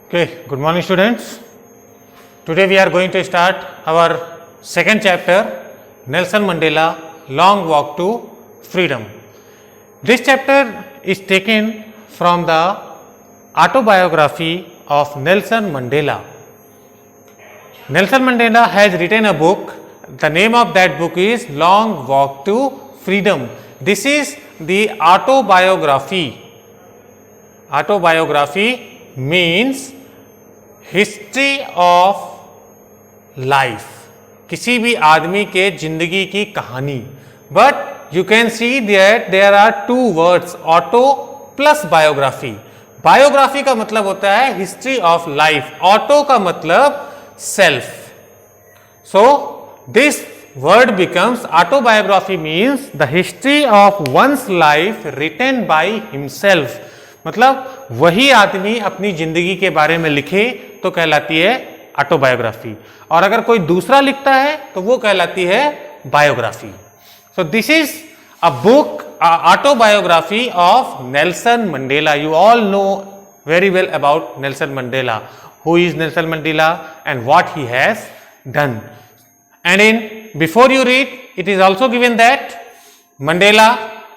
Okay, good morning students. Today we are going to start our second chapter, Nelson Mandela Long Walk to Freedom. This chapter is taken from the autobiography of Nelson Mandela. Nelson Mandela has written a book. The name of that book is Long Walk to Freedom. This is the autobiography. Autobiography means history of life, किसी भी आदमी के जिंदगी की कहानी. But you can see that there are two words, auto plus biography. Biography का मतलब होता है हिस्ट्री ऑफ लाइफ, ऑटो का मतलब self. So this word becomes autobiography means the history of one's life written by himself. मतलब वही आदमी अपनी जिंदगी के बारे में लिखे तो कहलाती है ऑटोबायोग्राफी, और अगर कोई दूसरा लिखता है तो वो कहलाती है biography. So this is a book, autobiography of Nelson Mandela. You all know very well about Nelson Mandela. Who is Nelson Mandela and what he has done. And in before you read, it is also given that Mandela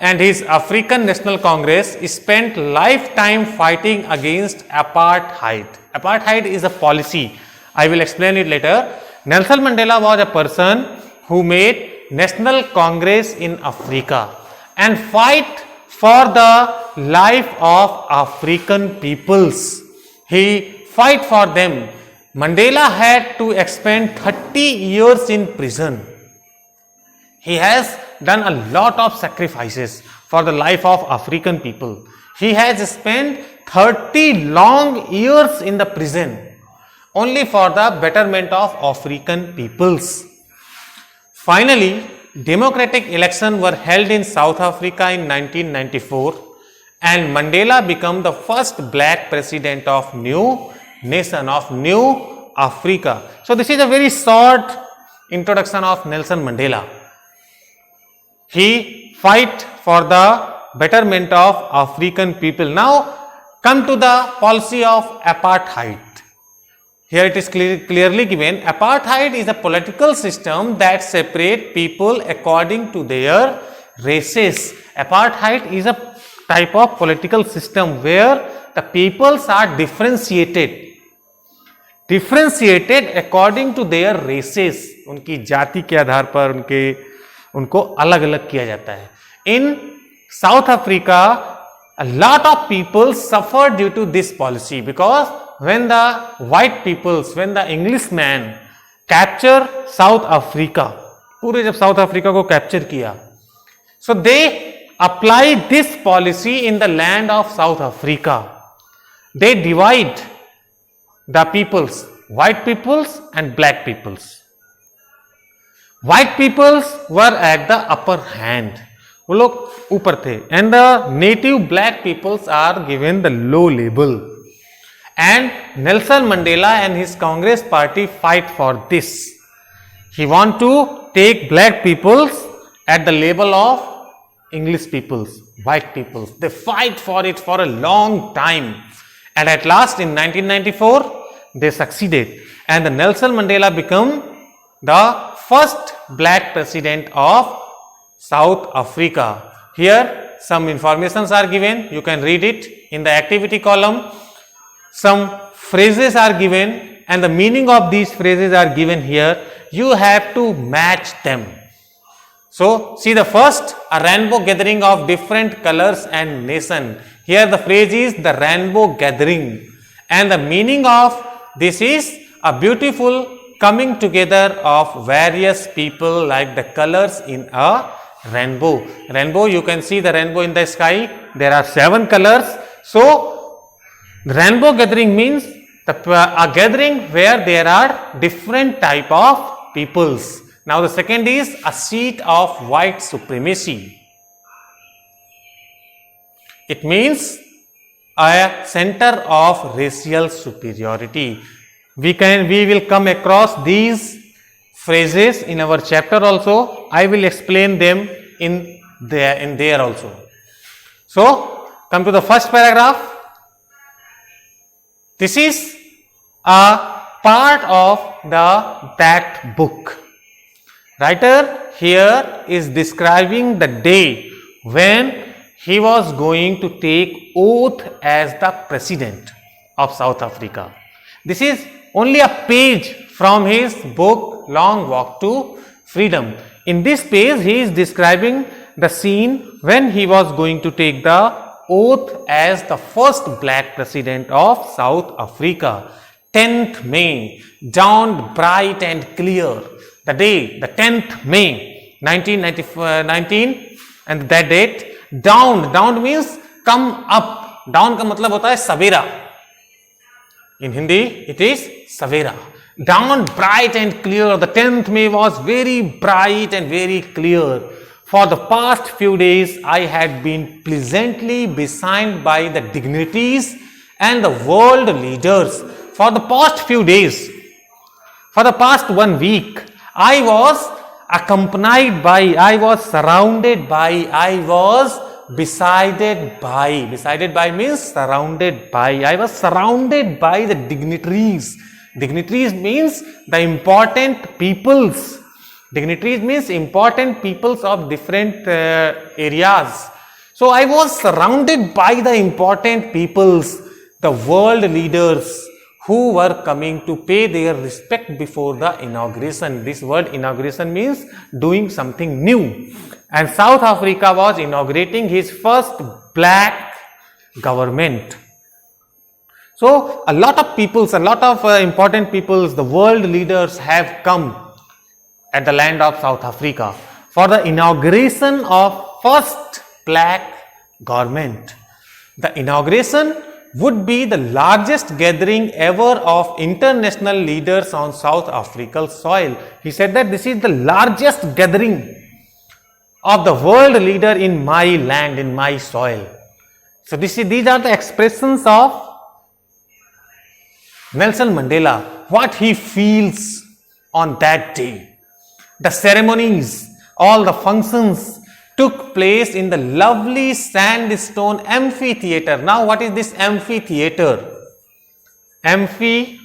and his African National Congress spent lifetime fighting against apartheid. Apartheid is a policy. I will explain it later. Nelson Mandela was a person who made National Congress in Africa and fight for the life of African peoples. He fight for them. Mandela had to expend 30 years in prison. He has done a lot of sacrifices for the life of African people. He has spent 30 long years in the prison only for the betterment of African peoples. Finally, democratic elections were held in South Africa in 1994 and Mandela became the first black president of new nation, of new Africa. So this is a very short introduction of Nelson Mandela. He fight for the betterment of African people. Now come to the policy of apartheid. Here it is clearly given. Apartheid is a political system that separate people according to their races. Apartheid is a type of political system where the peoples are differentiated according to their races. उनकी जाति के आधार पर उनको अलग अलग किया जाता है. In South Africa a lot of people suffered due to this policy because when the white peoples, when the Englishman capture South Africa, पूरे जब साउथ अफ्रीका को कैप्चर किया, so they apply this policy in the land of South Africa. They divide the peoples, white peoples and black peoples. White peoples were at the upper hand, वो लोग ऊपर थे, and the native black peoples are given the low label. And Nelson Mandela and his Congress party fight for this. He want to take black peoples at the label of English peoples, white peoples. They fight for it for a long time, and at last in 1994 they succeeded, and the Nelson Mandela became the first black president of South Africa. Here some informations are given. You can read it in the activity column. Some phrases are given and the meaning of these phrases are given here. You have to match them. So see the first, a rainbow gathering of different colors and nation. Here the phrase is the rainbow gathering, and the meaning of this is a beautiful coming together of various people like the colors in a rainbow. Rainbow, you can see the rainbow in the sky. There are 7 colors. So the rainbow gathering means a gathering where there are different type of peoples. Now the second is a seat of white supremacy. It means a center of racial superiority. We will come across these phrases in our chapter also. I will explain them in there also. So come to the first paragraph. This is a part of that book. Writer here is describing the day when he was going to take oath as the president of South Africa. This is only a page from his book Long Walk to Freedom. In this page, he is describing the scene when he was going to take the oath as the first black president of South Africa. 10th May, dawned bright and clear. The day, the 10th May 1919, and that date, dawned means come up. Dawn का मतलब होता है सवेरा. In Hindi, it is savera. Dawned bright and clear. The 10th May was very bright and very clear. For the past few days, I had been pleasantly besieged by the dignitaries and the world leaders. For the past few days, for the past 1 week, I was accompanied by, I was surrounded by, I was besided by means surrounded by. I was surrounded by the dignitaries. Dignitaries means the important peoples. Dignitaries means important peoples of different areas. So I was surrounded by the important peoples, the world leaders who were coming to pay their respect before the inauguration. This word inauguration means doing something new. And South Africa was inaugurating his first black government. So a lot of peoples, a lot of important peoples, the world leaders have come at the land of South Africa for the inauguration of first black government. The inauguration would be the largest gathering ever of international leaders on South African soil. He said that this is the largest gathering of the world leader in my land, in my soil. So these are the expressions of Nelson Mandela, what he feels on that day. The ceremonies, all the functions took place in the lovely sandstone amphitheater. Now what is this amphitheater? Amphitheater.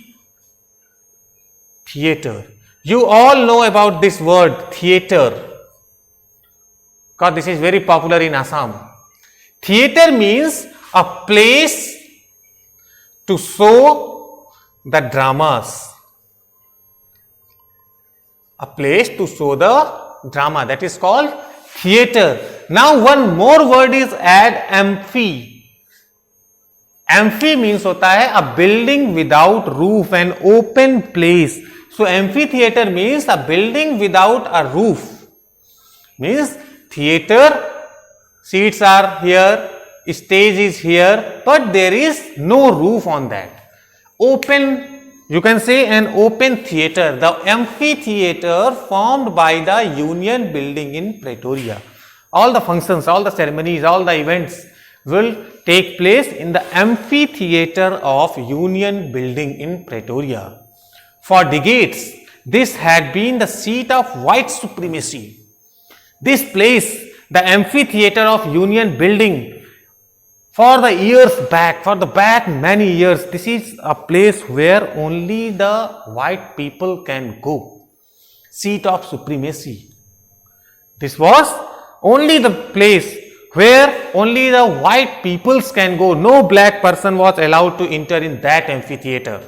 You all know about this word theater, because this is very popular in Assam. Theater means a place to show the dramas. A place to show the drama, that is called theater. Now one more word is add, amphi. Amphi means होता है a building without roof, an open place. So amphitheater means a building without a roof. Means theater, seats are here, stage is here, but there is no roof on that. Open, you can say an open theater, the amphitheater formed by the Union Building in Pretoria. All the functions, all the ceremonies, all the events will take place in the amphitheater of Union Building in Pretoria. For decades, this had been the seat of white supremacy. This place, the amphitheater of Union Building, for the years back, for the back many years, this is a place where only the white people can go. Seat of supremacy. This was only the place where only the white peoples can go. No black person was allowed to enter in that amphitheater.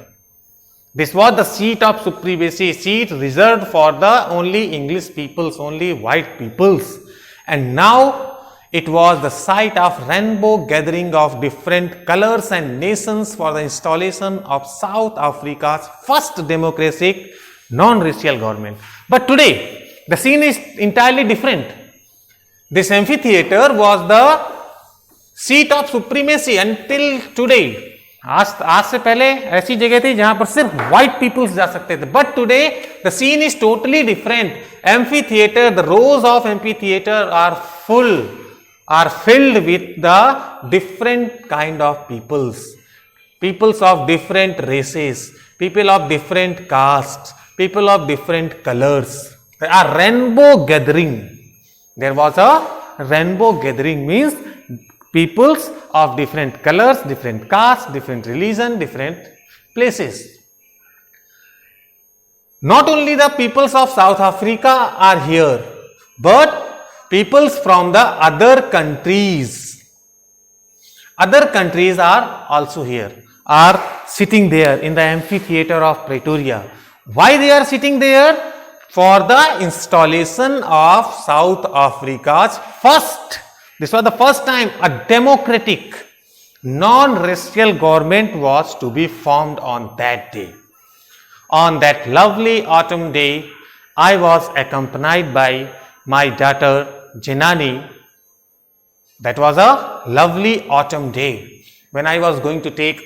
This was the seat of supremacy, seat reserved for the only English peoples, only white peoples. And now it was the site of rainbow gathering of different colors and nations for the installation of South Africa's first democratic non-racial government. But today, the scene is entirely different. This amphitheater was the seat of supremacy until today. आज से पहले ऐसी जगह थी जहां पर सिर्फ white peoples जा सकते थे, but today the scene is totally different. Amphitheatre, the rows of amphitheatre are filled with the different kind of peoples of different races, people of different castes, people of different colors. A rainbow gathering. There was a rainbow gathering, means peoples of different colors, different castes, different religion, different places. Not only the peoples of South Africa are here, but peoples from the other countries. Other countries are also here, are sitting there in the amphitheater of Pretoria. Why they are sitting there? For the installation of South Africa's first, this was the first time a democratic, non-racial government was to be formed on that day. On that lovely autumn day, I was accompanied by my daughter Janani. That was a lovely autumn day when I was going to take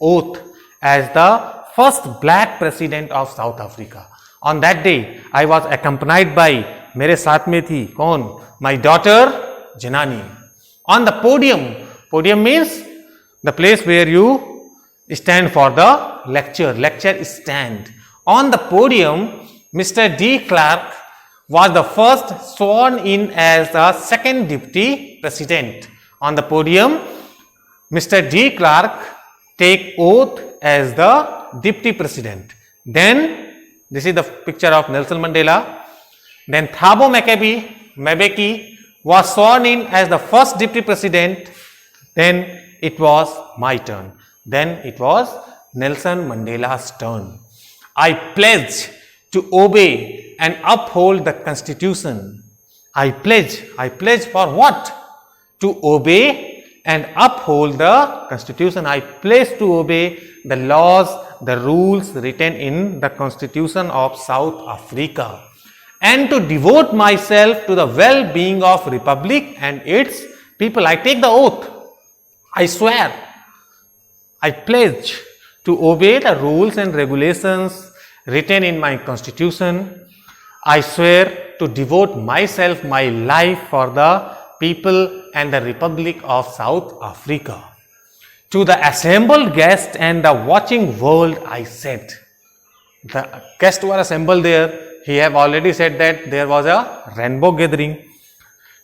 oath as the first black president of South Africa. On that day, I was accompanied by, मेरे साथ में थी कौन? My daughter Janani. On the podium, podium means the place where you stand for the lecture stand. On the podium, Mr. D. Clark was the first sworn in as the second deputy president. On the podium, Mr. D. Clark take oath as the deputy president. Then, this is the picture of Nelson Mandela. Then Thabo Mbeki was sworn in as the first deputy president. Then it was my turn. Then it was Nelson Mandela's turn. I pledge to obey and uphold the constitution. I pledge for what? To obey and uphold the constitution. I pledge to obey the laws, the rules written in the constitution of South Africa, and to devote myself to the well-being of Republic and its people. I take the oath. I swear. I pledge to obey the rules and regulations written in my constitution. I swear to devote myself, my life for the people and the Republic of South Africa. To the assembled guests and the watching world, I said. The guests were assembled there. He have already said that there was a rainbow gathering.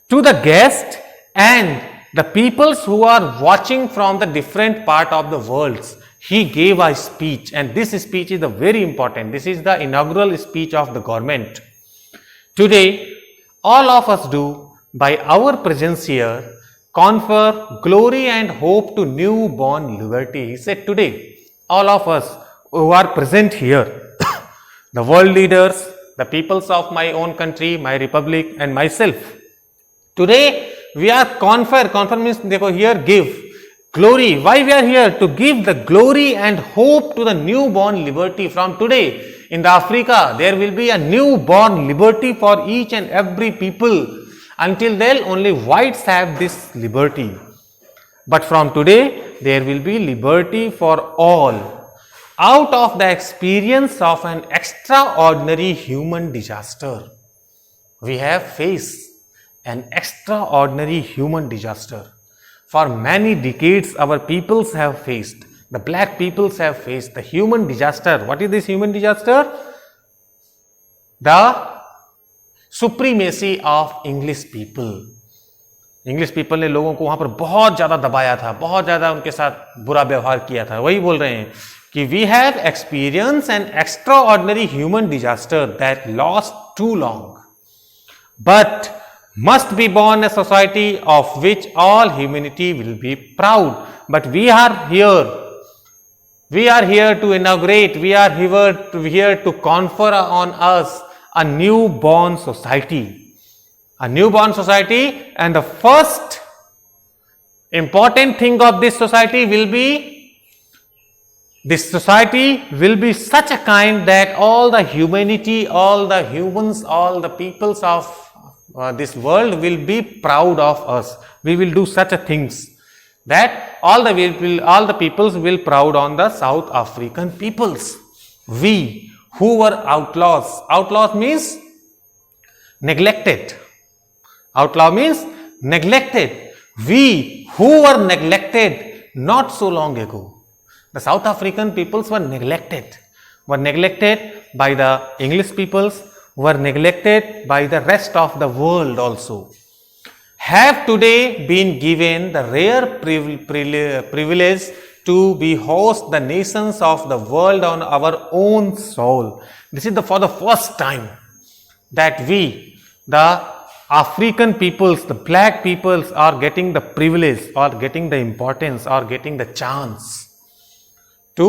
To the guests and the peoples who are watching from the different part of the world, he gave a speech, and this speech is very important. This is the inaugural speech of the government. Today, all of us do, by our presence here, confer glory and hope to newborn liberty. He said today, all of us who are present here, the world leaders, the peoples of my own country, my republic and myself, today we are confer means देखो here give glory. Why we are here? To give the glory and hope to the newborn liberty. From today in the Africa, there will be a newborn liberty for each and every people. Until then, only whites have this liberty. But from today, there will be liberty for all. Out of the experience of an extraordinary human disaster, we have faced an extraordinary human disaster. For many decades, our peoples have faced, the black peoples have faced the human disaster. What is this human disaster? The supremacy of English people. English people ने लोगों को वहां पर बहुत ज्यादा दबाया था, बहुत ज्यादा उनके साथ बुरा व्यवहार किया था. वही बोल रहे हैं कि we have experienced an extraordinary human disaster that lasted too long, but must be born a society of which all humanity will be proud. But we are here to inaugurate, we are here to confer on us a newborn society. A newborn society, and the first important thing of this society will be, this society will be such a kind that all the humanity, all the humans, all the peoples of this world will be proud of us. We will do such a things that all the peoples will proud on the South African peoples. We who were outlaws means neglected. Outlaw means neglected. We who were neglected not so long ago. The South African peoples were neglected by the English peoples, were neglected by the rest of the world also, have today been given the rare privilege to be host the nations of the world on our own soil. This is for the first time that we, the African peoples, the black peoples, are getting the privilege or getting the importance or getting the chance to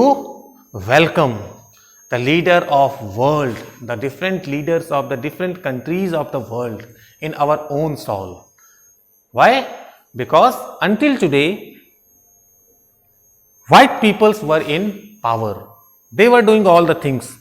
welcome the leader of world, the different leaders of the different countries of the world in our own soul. Why? Because until today, white peoples were in power. They were doing all the things.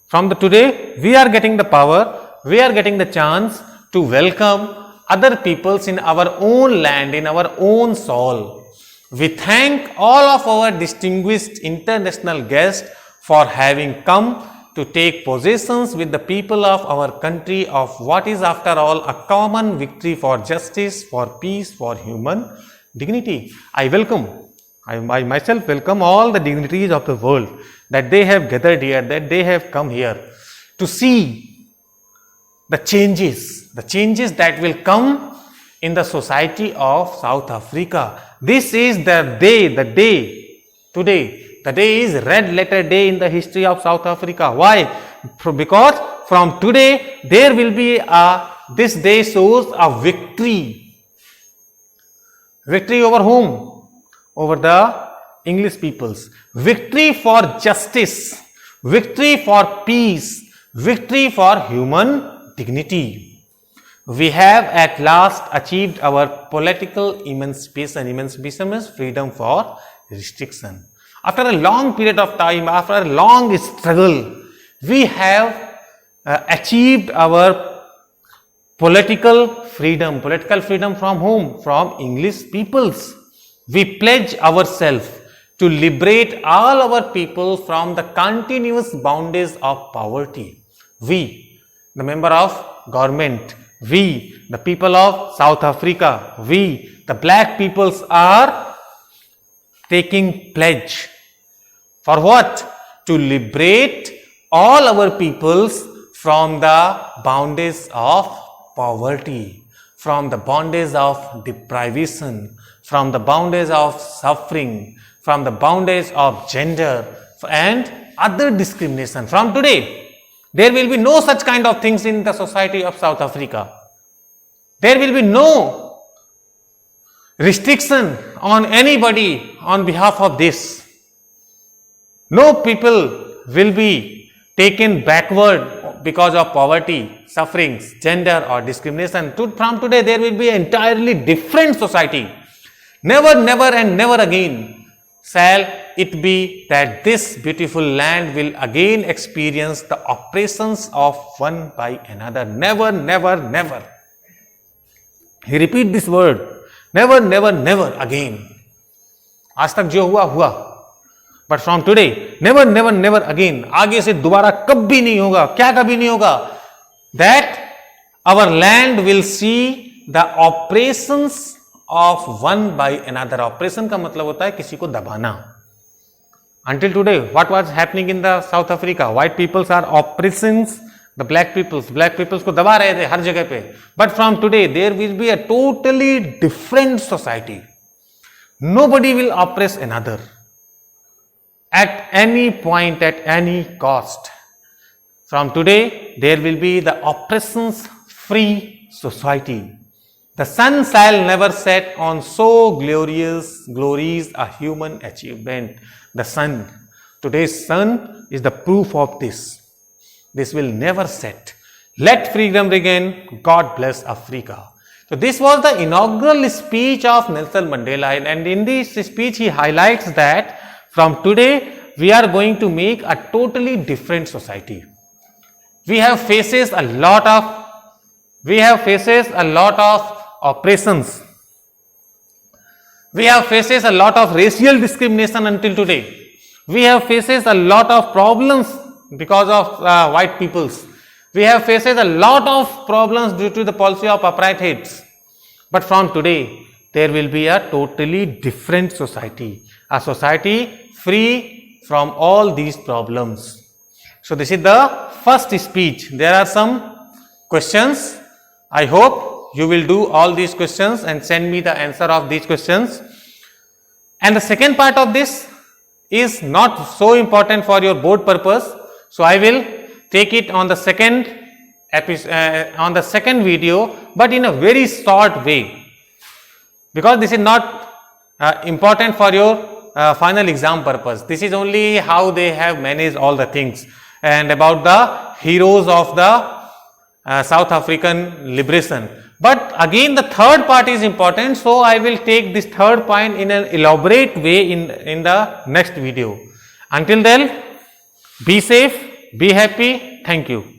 From the today, we are getting the power, we are getting the chance to welcome other peoples in our own land, in our own soul. We thank all of our distinguished international guests for having come to take possessions with the people of our country of what is after all a common victory for justice, for peace, for human dignity. I myself welcome all the dignitaries of the world that they have gathered here, that they have come here to see the changes that will come in the society of South Africa. This is the day today. The day is red letter day in the history of South Africa. Why? Because from today there will be this day shows a victory. Victory over whom? Over the English peoples. Victory for justice. Victory for peace. Victory for human dignity. We have at last achieved our political emancipation. Emancipation means freedom for restriction. After a long period of time, after a long struggle, we have achieved our political freedom. Political freedom from whom? From English peoples. We pledge ourselves to liberate all our people from the continuous boundaries of poverty. We, the member of government, we, the people of South Africa, we, the black peoples are taking pledge. For what? To liberate all our peoples from the boundaries of poverty, from the boundaries of deprivation, from the boundaries of suffering, from the boundaries of gender and other discrimination. From today, there will be no such kind of things in the society of South Africa. There will be no restriction on anybody on behalf of this. No people will be taken backward because of poverty, sufferings, gender or discrimination. From today, there will be an entirely different society. Never, never and never again shall it be that this beautiful land will again experience the oppressions of one by another. Never, never, never. He repeat this word. Never, never, never again. आज तक जो हुआ हुआ. But from today, never, never, never again. आगे से दोबारा कभी नहीं होगा. क्या कभी नहीं होगा? That our land will see the oppressions of one by another. Oppression का मतलब होता है किसी को दबाना. Until today, what was happening in the South Africa? White peoples are oppressing the black peoples. Black peoples को दबा रहे थे हर जगह पे. But from today, there will be a totally different society. Nobody will oppress another. At any point, at any cost. From today, there will be the oppressions-free society. The sun shall never set on so glorious a human achievement. The sun, today's sun is the proof of this. This will never set. Let freedom regain. God bless Africa. So this was the inaugural speech of Nelson Mandela, and in this speech he highlights that from today, we are going to make a totally different society. We have faces a lot of oppressions. We have faces a lot of racial discrimination until today. We have faces a lot of problems because of white peoples. We have faces a lot of problems due to the policy of apartheid. But from today, there will be a totally different society. A society free from all these problems. So this is the first speech. There are some questions. I hope you will do all these questions and send me the answer of these questions. And the second part of this, is not so important for your board purpose. So I will take it on the second on the second video, but in a very short way, because this is not important for your final exam purpose. This is only how they have managed all the things and about the heroes of the South African liberation. But again the third part is important, so I will take this third point in an elaborate way in the next video. Until then, be safe, be happy. Thank you.